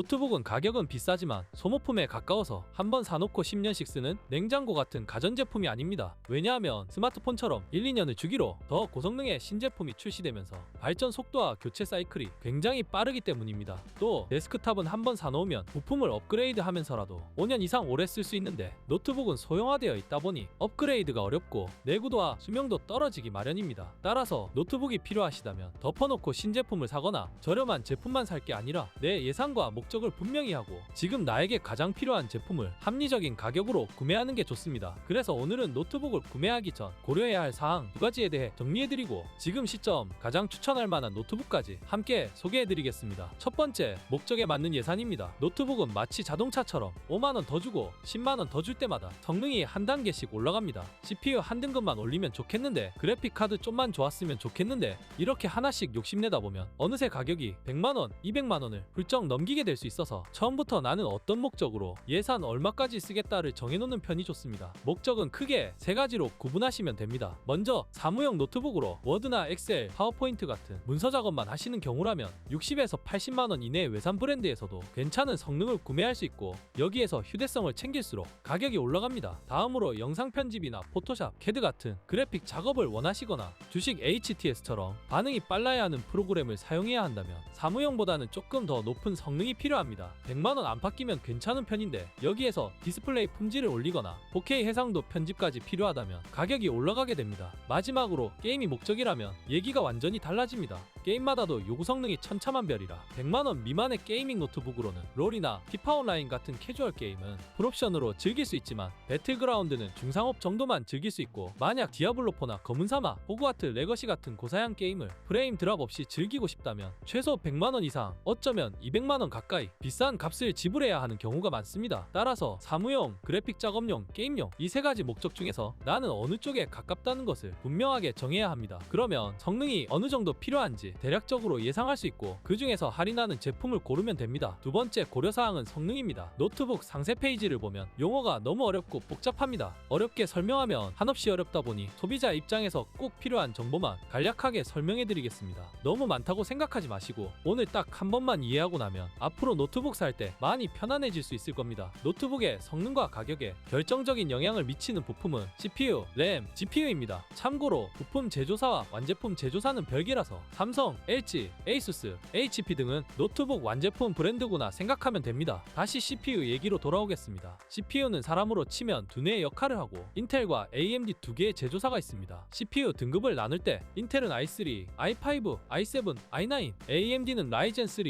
노트북은 가격은 비싸지만 소모품에 가까워서 한번 사놓고 10년씩 쓰는 냉장고 같은 가전제품이 아닙니다. 왜냐하면 스마트폰처럼 1, 2년을 주기로 더 고성능의 신제품이 출시되면서 발전 속도와 교체 사이클이 굉장히 빠르기 때문입니다. 또 데스크탑은 한번 사놓으면 부품을 업그레이드 하면서라도 5년 이상 오래 쓸 수 있는데 노트북은 소형화되어 있다 보니 업그레이드가 어렵고 내구도와 수명도 떨어지기 마련입니다. 따라서 노트북이 필요하시다면 덮어놓고 신제품을 사거나 저렴한 제품만 살 게 아니라 내 예산과 목적을 분명히 하고 지금 나에게 가장 필요한 제품을 합리적인 가격으로 구매하는 게 좋습니다. 그래서 오늘은 노트북을 구매하기 전 고려해야 할 사항 두 가지에 대해 정리해드리고 지금 시점 가장 추천할 만한 노트북까지 함께 소개해드리겠습니다. 첫 번째, 목적에 맞는 예산입니다. 노트북은 마치 자동차처럼 5만원 더 주고 10만원 더 줄 때마다 성능이 한 단계씩 올라갑니다. CPU 한 등급만 올리면 좋겠는데 그래픽카드 좀만 좋았으면 좋겠는데 이렇게 하나씩 욕심내다 보면 어느새 가격이 100만원, 200만원을 훌쩍 넘기게 될 수 있어서 처음부터 나는 어떤 목적으로 예산 얼마까지 쓰겠다를 정해놓는 편이 좋습니다. 목적은 크게 세 가지로 구분하시면 됩니다. 먼저 사무용 노트북으로 워드나 엑셀, 파워포인트 같은 문서 작업만 하시는 경우라면 60에서 80만원 이내의 외산 브랜드에서도 괜찮은 성능을 구매할 수 있고 여기에서 휴대성을 챙길수록 가격이 올라갑니다. 다음으로 영상 편집이나 포토샵, 캐드 같은 그래픽 작업을 원하시거나 주식 HTS처럼 반응이 빨라야 하는 프로그램을 사용해야 한다면 사무용보다는 조금 더 높은 성능이 필요합니다. 100만원 안팎이면 괜찮은 편인데 여기에서 디스플레이 품질을 올리거나 4K 해상도 편집까지 필요하다면 가격이 올라가게 됩니다. 마지막으로 게임이 목적이라면 얘기가 완전히 달라집니다. 게임마다도 요구 성능이 천차만별이라 100만원 미만의 게이밍 노트북으로는 롤이나 피파 온라인 같은 캐주얼 게임은 풀옵션으로 즐길 수 있지만 배틀그라운드는 중상업 정도만 즐길 수 있고 만약 디아블로4나 검은사막, 호그와트 레거시 같은 고사양 게임을 프레임 드랍 없이 즐기고 싶다면 최소 100만원 이상, 어쩌면 200만원 가까이 비싼 값을 지불해야 하는 경우가 많습니다. 따라서 사무용, 그래픽 작업용, 게임용 이 세 가지 목적 중에서 나는 어느 쪽에 가깝다는 것을 분명하게 정해야 합니다. 그러면 성능이 어느 정도 필요한지 대략적으로 예상할 수 있고 그 중에서 할인하는 제품을 고르면 됩니다. 두 번째 고려사항은 성능입니다. 노트북 상세 페이지를 보면 용어가 너무 어렵고 복잡합니다. 어렵게 설명하면 한없이 어렵다 보니 소비자 입장에서 꼭 필요한 정보만 간략하게 설명해드리겠습니다. 너무 많다고 생각하지 마시고 오늘 딱 한 번만 이해하고 나면 앞으로 노트북 살 때 많이 편안해질 수 있을 겁니다. 노트북의 성능과 가격에 결정적인 영향을 미치는 부품은 CPU, 램, GPU입니다. 참고로 부품 제조사와 완제품 제조사는 별개라서 삼성, LG, ASUS, HP 등은 노트북 완제품 브랜드구나 생각하면 됩니다. 다시 CPU 얘기로 돌아오겠습니다. CPU는 사람으로 치면 두뇌의 역할을 하고 인텔과 AMD 두 개의 제조사가 있습니다. CPU 등급을 나눌 때 인텔은 i3, i5, i7, i9, AMD는 라이젠 3,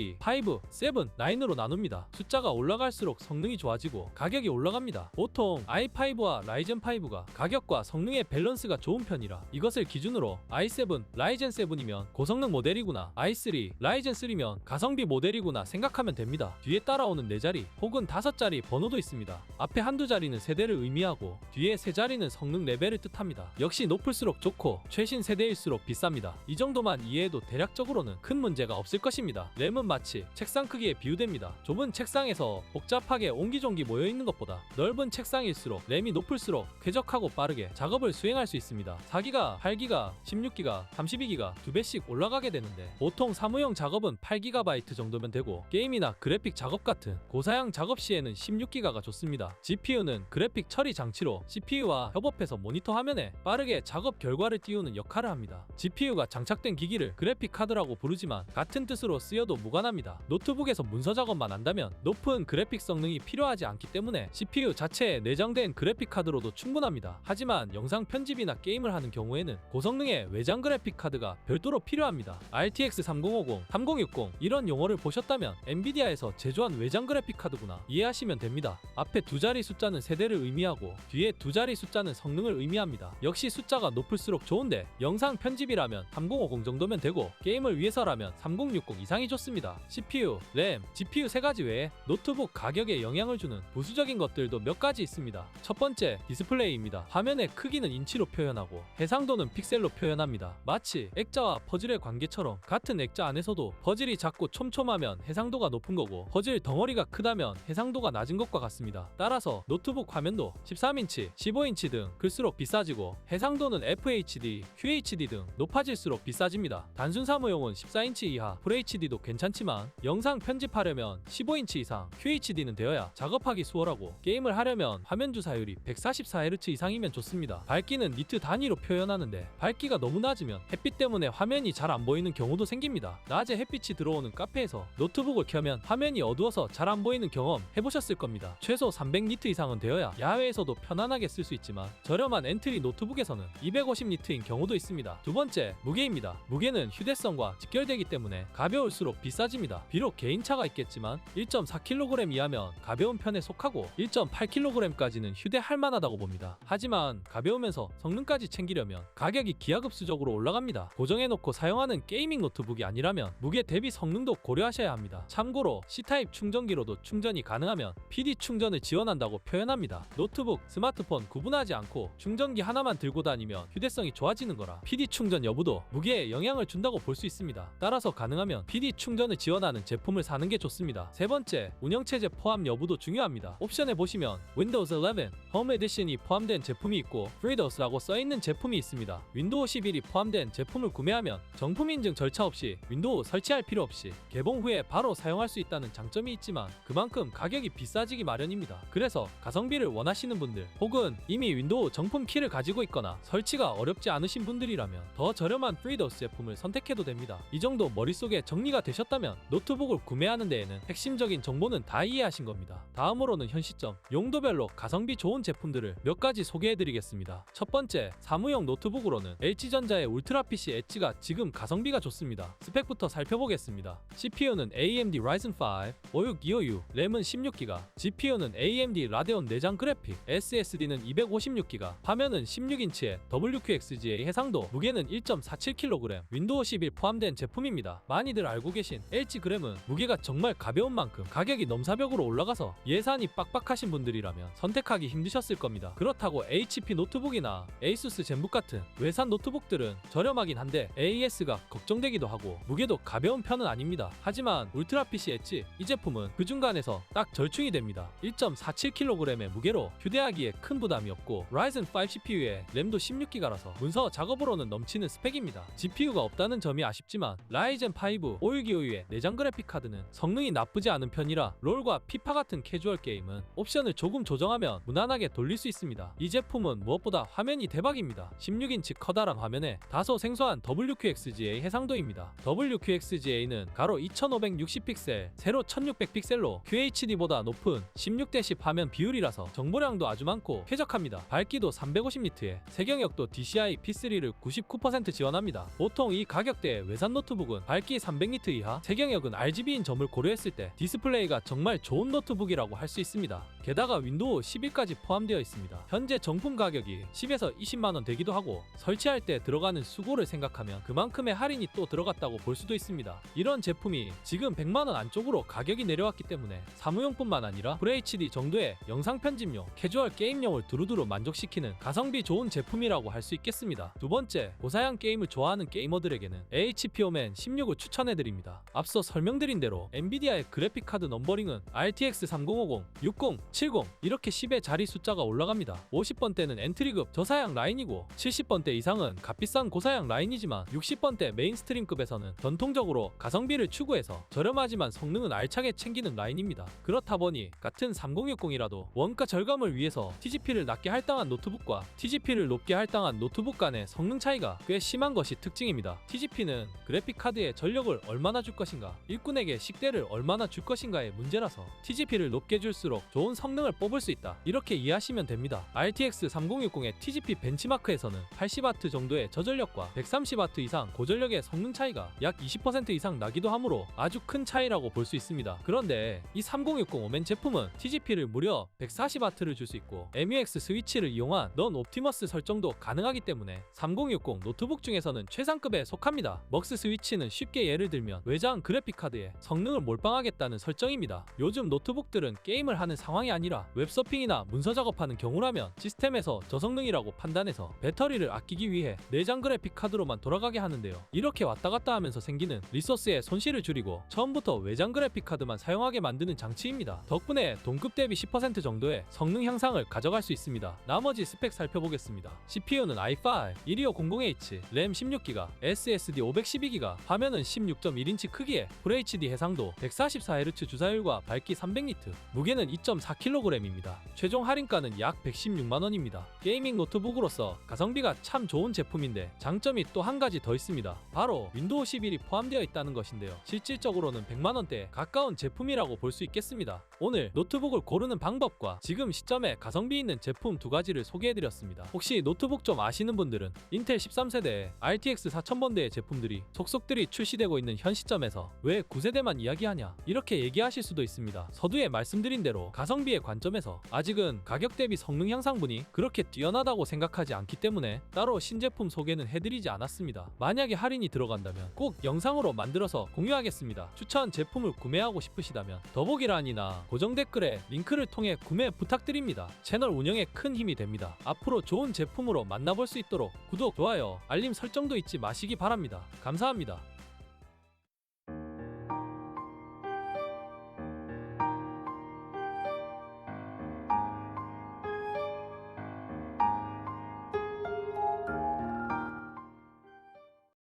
5, 7, 9으로 나눕니다. 숫자가 올라갈수록 성능이 좋아지고 가격이 올라갑니다. 보통 i5와 라이젠 5가 가격과 성능의 밸런스가 좋은 편이라 이것을 기준으로 i7, 라이젠 7이면 고성능 모델이구나, i3, 라이젠 3면 가성비 모델이구나 생각하면 됩니다. 뒤에 따라오는 4자리 혹은 5자리 번호도 있습니다. 앞에 한두 자리는 세대를 의미하고 뒤에 3자리는 성능 레벨을 뜻합니다. 역시 높을수록 좋고 최신 세대일수록 비쌉니다. 이 정도만 이해해도 대략적으로는 큰 문제가 없을 것입니다. 램은 마치 책상 크기에 비유됩니다. 좁은 책상에서 복잡하게 옹기종기 모여있는 것보다 넓은 책상일수록 램이 높을수록 쾌적하고 빠르게 작업을 수행할 수 있습니다. 4기가, 8기가, 16기가, 32기가 2배씩 올라가게 되는데 보통 사무용 작업은 8GB 정도면 되고 게임이나 그래픽 작업 같은 고사양 작업 시에는 16기가가 좋습니다. GPU는 그래픽 처리 장치로 CPU와 협업해서 모니터 화면에 빠르게 작업 결과를 띄우는 역할을 합니다. GPU가 장착된 기기를 그래픽 카드라고 부르지만 같은 뜻으로 쓰여도 무관합니다. 노트북에서 문서 작업만 한다면 높은 그래픽 성능이 필요하지 않기 때문에 CPU 자체에 내장된 그래픽 카드로도 충분합니다. 하지만 영상 편집이나 게임을 하는 경우에는 고성능의 외장 그래픽 카드가 별도로 필요합니다. RTX 3050, 3060 이런 용어를 보셨다면 엔비디아에서 제조한 외장 그래픽 카드구나 이해하시면 됩니다. 앞에 두 자리 숫자는 세대를 의미하고 뒤에 두 자리 숫자는 성능을 의미합니다. 역시 숫자가 높을수록 좋은데 영상 편집이라면 3050 정도면 되고 게임을 위해서라면 3060 이상이 좋습니다. CPU, 램, GPU 세 가지 외에 노트북 가격에 영향을 주는 부수적인 것들도 몇 가지 있습니다. 첫 번째, 디스플레이입니다. 화면의 크기는 인치로 표현하고 해상도는 픽셀로 표현합니다. 마치 액자와 퍼즐의 관계처럼 같은 액자 안에서도 퍼즐이 작고 촘촘하면 해상도가 높은 거고 퍼즐 덩어리가 크다면 해상도가 낮은 것과 같습니다. 따라서 노트북 화면도 13인치, 15인치 등 클수록 비싸지고 해상도는 FHD, QHD 등 높아질수록 비싸집니다. 단순 사무용은 14인치 이하 FHD도 괜찮지만 영상 편집 편집하려면 15인치 이상 QHD는 되어야 작업하기 수월하고 게임을 하려면 화면 주사율이 144Hz 이상이면 좋습니다. 밝기는 니트 단위로 표현하는데 밝기가 너무 낮으면 햇빛 때문에 화면이 잘 안 보이는 경우도 생깁니다. 낮에 햇빛이 들어오는 카페에서 노트북을 켜면 화면이 어두워서 잘 안 보이는 경험 해보셨을 겁니다. 최소 300니트 이상은 되어야 야외에서도 편안하게 쓸 수 있지만 저렴한 엔트리 노트북에서는 250니트인 경우도 있습니다. 두 번째, 무게입니다. 무게는 휴대성과 직결되기 때문에 가벼울수록 비싸집니다. 비록 개인차가 있겠지만 1.4kg 이하면 가벼운 편에 속하고 1.8kg까지는 휴대할 만하다고 봅니다. 하지만 가벼우면서 성능까지 챙기려면 가격이 기하급수적으로 올라갑니다. 고정해놓고 사용하는 게이밍 노트북이 아니라면 무게 대비 성능도 고려하셔야 합니다. 참고로 C타입 충전기로도 충전이 가능하면 PD 충전을 지원한다고 표현합니다. 노트북, 스마트폰 구분하지 않고 충전기 하나만 들고 다니면 휴대성이 좋아지는 거라 PD 충전 여부도 무게에 영향을 준다고 볼 수 있습니다. 따라서 가능하면 PD 충전을 지원하는 제품을 사는 게 좋습니다. 세 번째, 운영체제 포함 여부도 중요합니다. 옵션에 보시면 Windows 11 Home Edition이 포함된 제품이 있고 FreeDOS라고 써있는 제품이 있습니다. 윈도우 11이 포함된 제품을 구매하면 정품 인증 절차 없이 윈도우 설치할 필요 없이 개봉 후에 바로 사용할 수 있다는 장점이 있지만 그만큼 가격이 비싸지기 마련입니다. 그래서 가성비를 원하시는 분들 혹은 이미 윈도우 정품 키를 가지고 있거나 설치가 어렵지 않으신 분들이라면 더 저렴한 FreeDOS 제품을 선택해도 됩니다. 이 정도 머릿속에 정리가 되셨다면 노트북을 구매하는 데에는 핵심적인 정보는 다 이해하신 겁니다. 다음으로는 현 시점 용도별로 가성비 좋은 제품들을 몇 가지 소개해드리겠습니다. 첫 번째, 사무용 노트북으로는 LG전자의 울트라 PC 엣지가 지금 가성비가 좋습니다. 스펙부터 살펴보겠습니다. CPU는 AMD Ryzen 5 5625U, 램은 16GB, GPU는 AMD 라데온 내장 그래픽, SSD는 256GB, 화면은 16인치의 WQXGA 해상도, 무게는 1.47kg, 윈도우 11 포함된 제품입니다. 많이들 알고 계신 LG 그램은 무게가 정말 가벼운 만큼 가격이 넘사벽으로 올라가서 예산이 빡빡하신 분들이라면 선택하기 힘드셨을 겁니다. 그렇다고 HP 노트북이나 ASUS 젠북 같은 외산 노트북들은 저렴하긴 한데 AES가 걱정되기도 하고 무게도 가벼운 편은 아닙니다. 하지만 울트라 PC 엣지 이 제품은 그 중간에서 딱 절충이 됩니다. 1.47kg의 무게로 휴대하기에 큰 부담이 없고 Ryzen 5 CPU에 램도 16GB라서 문서 작업으로는 넘치는 스펙입니다. GPU가 없다는 점이 아쉽지만 라이젠 5 5625U의 내장 그래픽 카드는 성능이 나쁘지 않은 편이라 롤과 피파 같은 캐주얼 게임은 옵션을 조금 조정하면 무난하게 돌릴 수 있습니다. 이 제품은 무엇보다 화면이 대박입니다. 16인치 커다란 화면에 다소 생소한 WQXGA 해상도입니다. WQXGA는 가로 2560픽셀, 세로 1600픽셀로 QHD보다 높은 16:10 화면 비율이라서 정보량도 아주 많고 쾌적합니다. 밝기도 350니트에 세경역도 DCI P3를 99% 지원합니다. 보통 이 가격대의 외산 노트북은 밝기 300니트 이하, 세경역은 RGB인 점을 고려했을 때 디스플레이가 정말 좋은 노트북이라고 할 수 있습니다. 게다가 윈도우 11까지 포함되어 있습니다. 현재 정품 가격이 10에서 20만원 되기도 하고 설치할 때 들어가는 수고를 생각하면 그만큼의 할인이 또 들어갔다고 볼 수도 있습니다. 이런 제품이 지금 100만원 안쪽으로 가격이 내려왔기 때문에 사무용뿐만 아니라 FHD 정도의 영상 편집용, 캐주얼 게임용을 두루두루 만족시키는 가성비 좋은 제품이라고 할 수 있겠습니다. 두 번째, 고사양 게임을 좋아하는 게이머들에게는 HP 오멘 16을 추천해드립니다. 앞서 설명드린 대로 엔비디아의 그래픽카드 넘버링은 RTX 3050, 60, 70 이렇게 10의 자리 숫자가 올라갑니다. 50번대는 엔트리급 저사양 라인이고 70번대 이상은 값비싼 고사양 라인이지만 60번대 메인스트림급에서는 전통적으로 가성비를 추구해서 저렴하지만 성능은 알차게 챙기는 라인입니다. 그렇다 보니 같은 3060이라도 원가 절감을 위해서 TGP를 낮게 할당한 노트북과 TGP를 높게 할당한 노트북 간의 성능 차이가 꽤 심한 것이 특징입니다. TGP는 그래픽카드에 전력을 얼마나 줄 것인가, 일꾼에게 식대를 얼마나 줄 것인가의 문제라서 TGP를 높게 줄수록 좋은 성능을 뽑을 수 있다, 이렇게 이해하시면 됩니다. RTX 3060의 TGP 벤치마크에서는 80W 정도의 저전력과 130W 이상 고전력의 성능 차이가 약 20% 이상 나기도 하므로 아주 큰 차이라고 볼 수 있습니다. 그런데 이 3060 오멘 제품은 TGP를 무려 140W를 줄 수 있고 MUX 스위치를 이용한 넌 옵티머스 설정도 가능하기 때문에 3060 노트북 중에서는 최상급에 속합니다. 먹스 스위치는 쉽게 예를 들면 외장 그래픽카드에 성능을 몰빵하겠다는 설정입니다. 요즘 노트북들은 게임을 하는 상황이 아니라 웹서핑이나 문서 작업하는 경우라면 시스템에서 저성능이라고 판단해서 배터리를 아끼기 위해 내장 그래픽 카드로만 돌아가게 하는데요. 이렇게 왔다 갔다 하면서 생기는 리소스의 손실을 줄이고 처음부터 외장 그래픽 카드만 사용하게 만드는 장치입니다. 덕분에 동급 대비 10% 정도의 성능 향상을 가져갈 수 있습니다. 나머지 스펙 살펴보겠습니다. CPU는 i5 12500H, 램 16GB, SSD 512GB, 화면은 16.1인치 크기에 FHD 해상도, 144Hz 주사율과 밝기 300니트, 무게는 2.4kg입니다. 최종 할인가는 약 116만원입니다. 게이밍 노트북으로서 가성비가 참 좋은 제품인데 장점이 또 한 가지 더 있습니다. 바로 윈도우 11이 포함되어 있다는 것인데요. 실질적으로는 100만원대에 가까운 제품이라고 볼 수 있겠습니다. 오늘 노트북을 고르는 방법과 지금 시점에 가성비 있는 제품 두 가지를 소개해드렸습니다. 혹시 노트북 좀 아시는 분들은 인텔 13세대에 RTX 4000번대의 제품들이 속속들이 출시되고 있는 현 시점에서 왜 9세대만 이야기하냐 이렇게 얘기하실 수도 있습니다. 서두에 말씀드린 대로 가성비의 관점에서 아직은 가격 대비 성능 향상분이 그렇게 뛰어나다고 생각하지 않기 때문에 따로 신제품 소개는 해드리지 않았습니다. 만약에 할인이 들어간다면 꼭 영상으로 만들어서 공유하겠습니다. 추천 제품을 구매하고 싶으시다면 더보기란이나 고정 댓글에 링크를 통해 구매 부탁드립니다. 채널 운영에 큰 힘이 됩니다. 앞으로 좋은 제품으로 만나볼 수 있도록 구독, 좋아요, 알림 설정도 잊지 마시기 바랍니다. 감사합니다.